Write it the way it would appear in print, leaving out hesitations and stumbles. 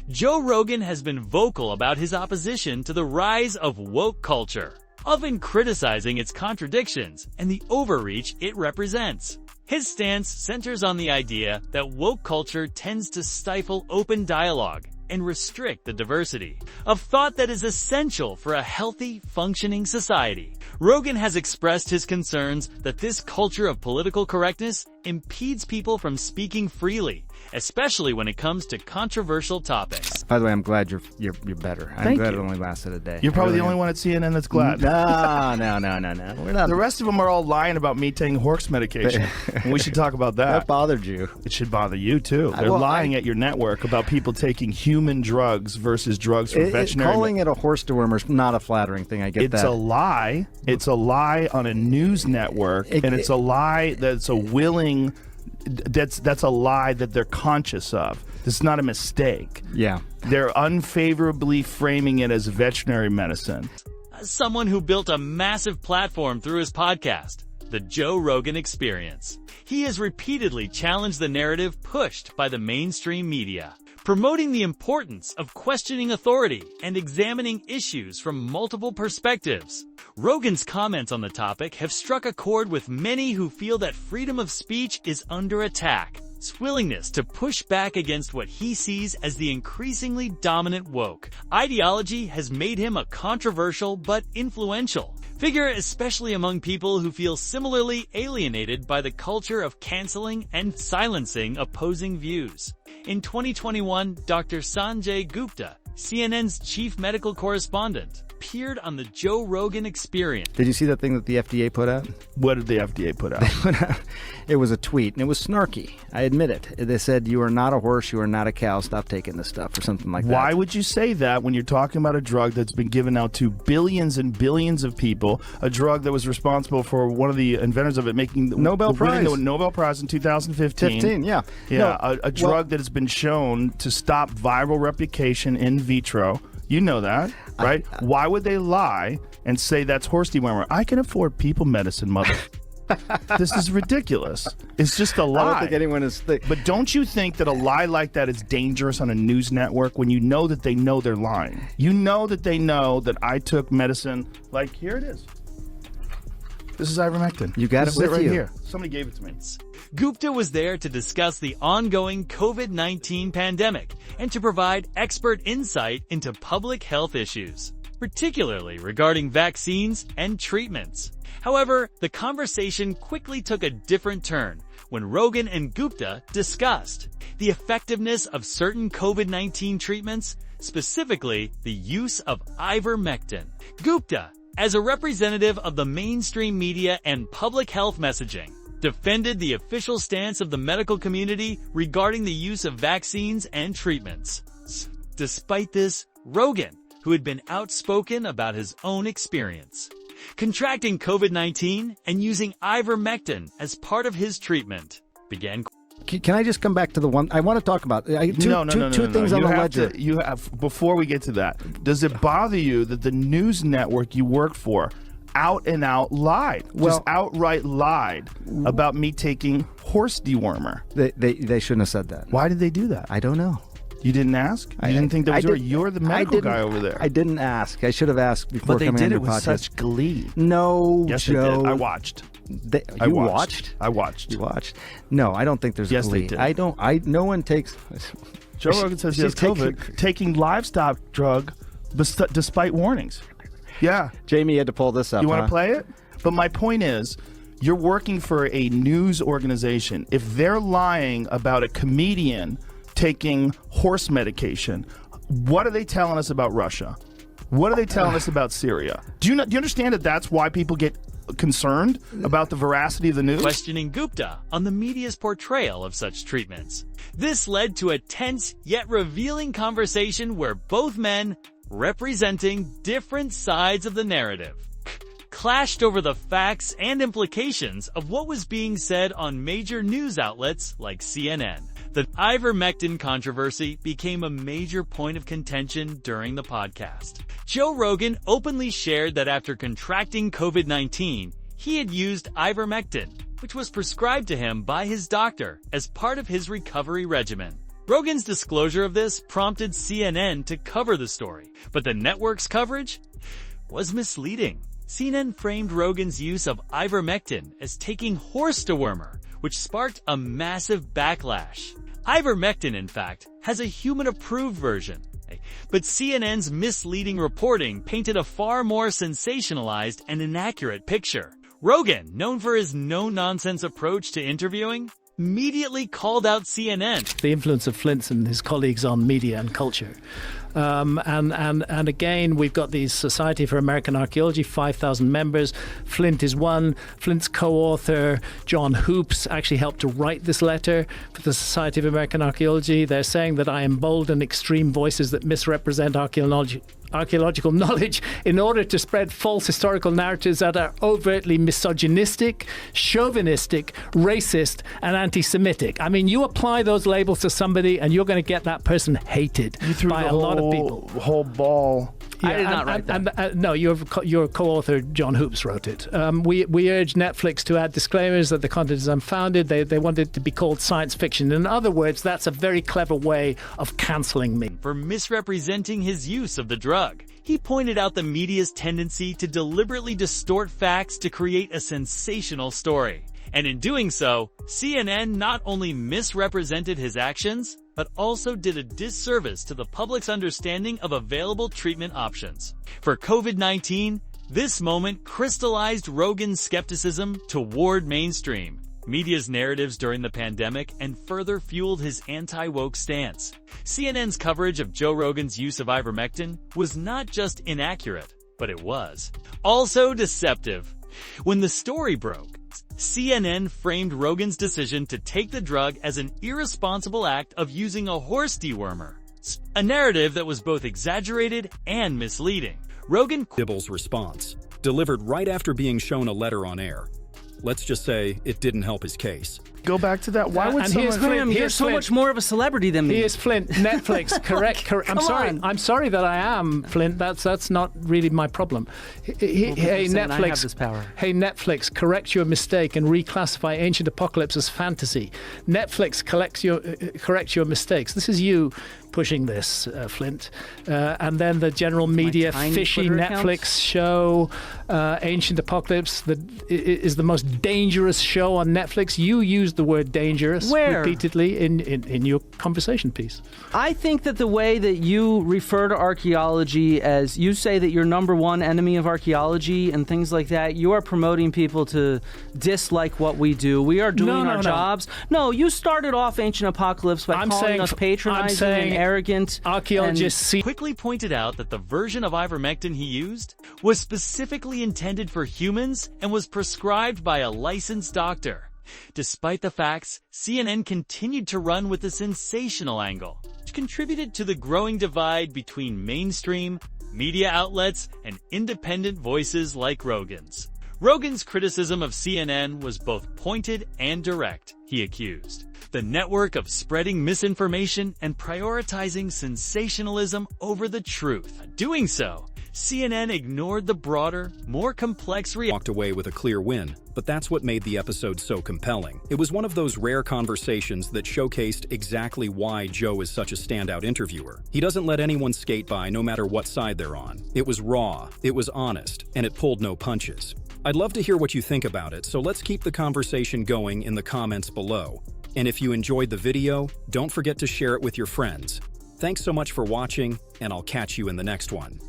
Joe Rogan has been vocal about his opposition to the rise of woke culture, often criticizing its contradictions and the overreach it represents. His stance centers on the idea that woke culture tends to stifle open dialogue and restrict the diversity of thought that is essential for a healthy, functioning society. Rogan has expressed his concerns that this culture of political correctness impedes people from speaking freely, especially when it comes to controversial topics. By the way, I'm glad you're better. I'm glad it only lasted a day. You're probably the only one at CNN that's glad. No. We're not. The rest of them are all lying about me taking horse medication. We should talk about that. That bothered you. It should bother you, too. They're lying at your network about people taking human drugs versus drugs for veterinary. Calling it a horse dewormer is not a flattering thing. I get that. It's a lie. It's a lie on a news network, and it's a lie that's a willing... That's a lie that they're conscious of. This is not a mistake. Yeah. They're unfavorably framing it as veterinary medicine. As someone who built a massive platform through his podcast, The Joe Rogan Experience, he has repeatedly challenged the narrative pushed by the mainstream media, promoting the importance of questioning authority and examining issues from multiple perspectives. Rogan's comments on the topic have struck a chord with many who feel that freedom of speech is under attack. His willingness to push back against what he sees as the increasingly dominant woke ideology has made him a controversial but influential figure, especially among people who feel similarly alienated by the culture of canceling and silencing opposing views. In 2021, Dr. Sanjay Gupta, CNN's chief medical correspondent, appeared on the Joe Rogan Experience. Did you see that thing that the FDA put out? What did the FDA put out? It was a tweet, and it was snarky. I admit it. They said, "You are not a horse, you are not a cow, stop taking this stuff," or something like that. Why would you say that when you're talking about a drug that's been given out to billions and billions of people, a drug that was responsible for one of the inventors of it making winning the Nobel Prize in 2015? Yeah. A drug that has been shown to stop viral replication in vitro. You know that, right? Why would they lie and say that's horse dewormer? I can afford people medicine, mother. This is ridiculous. It's just a lie. I don't think anyone is... But don't you think that a lie like that is dangerous on a news network when you know that they know they're lying? You know that they know that I took medicine, like, here it is. This is ivermectin. You got it with right you. Here. Somebody gave it to me. Gupta was there to discuss the ongoing COVID-19 pandemic and to provide expert insight into public health issues, particularly regarding vaccines and treatments. However, the conversation quickly took a different turn when Rogan and Gupta discussed the effectiveness of certain COVID-19 treatments, specifically the use of ivermectin. Gupta, as a representative of the mainstream media and public health messaging, defended the official stance of the medical community regarding the use of vaccines and treatments. Despite this, Rogan, who had been outspoken about his own experience, contracting COVID-19 and using ivermectin as part of his treatment, began... Can I just come back to the one I want to talk about? Two things on the ledger. Before we get to that, does it bother you that the news network you work for out and out lied, just outright lied about me taking horse dewormer? They shouldn't have said that. Why did they do that? I don't know. You didn't ask? You didn't think that was you're the medical guy over there. I didn't ask. I should have asked before coming on your podcast. But they did it with such glee. No, yes, Joe. They did. I watched. You watched? I watched. You watched? No, I don't think there's yes, glee. They did. No one takes... Joe Rogan says he has COVID, taking livestock drug despite warnings. Yeah. Jamie had to pull this up. You want to play it? But my point is, you're working for a news organization. If they're lying about a comedian taking horse medication, what are they telling us about Russia? What are they telling us about Syria? Do you understand that that's why people get concerned about the veracity of the news? Questioning Gupta on the media's portrayal of such treatments. This led to a tense yet revealing conversation where both men, representing different sides of the narrative, clashed over the facts and implications of what was being said on major news outlets like CNN. The ivermectin controversy became a major point of contention during the podcast. Joe Rogan openly shared that after contracting COVID-19, he had used ivermectin, which was prescribed to him by his doctor as part of his recovery regimen. Rogan's disclosure of this prompted CNN to cover the story, but the network's coverage was misleading. CNN framed Rogan's use of ivermectin as taking horse dewormer, which sparked a massive backlash. Ivermectin, in fact, has a human-approved version, but CNN's misleading reporting painted a far more sensationalized and inaccurate picture. Rogan, known for his no-nonsense approach to interviewing, immediately called out CNN. The influence of Flint and his colleagues on media and culture. And again, we've got the Society for American Archaeology, 5,000 members. Flint is one. Flint's co-author, John Hoops, actually helped to write this letter for the Society of American Archaeology. They're saying that I embolden extreme voices that misrepresent archaeological knowledge in order to spread false historical narratives that are overtly misogynistic, chauvinistic, racist, and anti-Semitic. I mean, you apply those labels to somebody and you're going to get that person hated by a lot of people. Whole ball. I did not write that. No, your co-author, John Hoops, wrote it. We urge Netflix to add disclaimers that the content is unfounded. They want it to be called science fiction. In other words, that's a very clever way of canceling me. For misrepresenting his use of the drug. He pointed out the media's tendency to deliberately distort facts to create a sensational story. And in doing so, CNN not only misrepresented his actions, but also did a disservice to the public's understanding of available treatment options. For COVID-19, this moment crystallized Rogan's skepticism toward mainstream media's narratives during the pandemic and further fueled his anti-woke stance. CNN's coverage of Joe Rogan's use of ivermectin was not just inaccurate, but it was also deceptive. When the story broke, CNN framed Rogan's decision to take the drug as an irresponsible act of using a horse dewormer, a narrative that was both exaggerated and misleading. Rogan Dibble's response, delivered right after being shown a letter on air. Let's just say it didn't help his case. Go back to that. Why would And here's someone... Flint. You're so much more of a celebrity than me. Here's Flint. Netflix. Correct. I'm sorry that I am Flint. That's not really my problem. Hey saying I have Netflix. this power. Hey Netflix, correct your mistake and reclassify Ancient Apocalypse as fantasy. Netflix correct your mistakes. This is you pushing this, Flint. And then the general media tiny fishy Twitter Netflix accounts? show, Ancient Apocalypse, that is the most dangerous show on Netflix. You used the word dangerous Where? repeatedly in your conversation piece. I think that the way that you refer to archaeology as, you say that you're number one enemy of archaeology and things like that, you are promoting people to dislike what we do. We are doing our jobs. No, you started off Ancient Apocalypse by calling us patronizing and arrogant. Archaeologists quickly pointed out that the version of ivermectin he used was specifically intended for humans and was prescribed by a licensed doctor. Despite the facts, CNN continued to run with the sensational angle, which contributed to the growing divide between mainstream media outlets and independent voices like Rogan's. Rogan's criticism of CNN was both pointed and direct, he accused the network of spreading misinformation and prioritizing sensationalism over the truth. Doing so, CNN ignored the broader, more complex reality. Walked away with a clear win, but that's what made the episode so compelling. It was one of those rare conversations that showcased exactly why Joe is such a standout interviewer. He doesn't let anyone skate by no matter what side they're on. It was raw, it was honest, and it pulled no punches. I'd love to hear what you think about it, so let's keep the conversation going in the comments below. And if you enjoyed the video, don't forget to share it with your friends. Thanks so much for watching, and I'll catch you in the next one.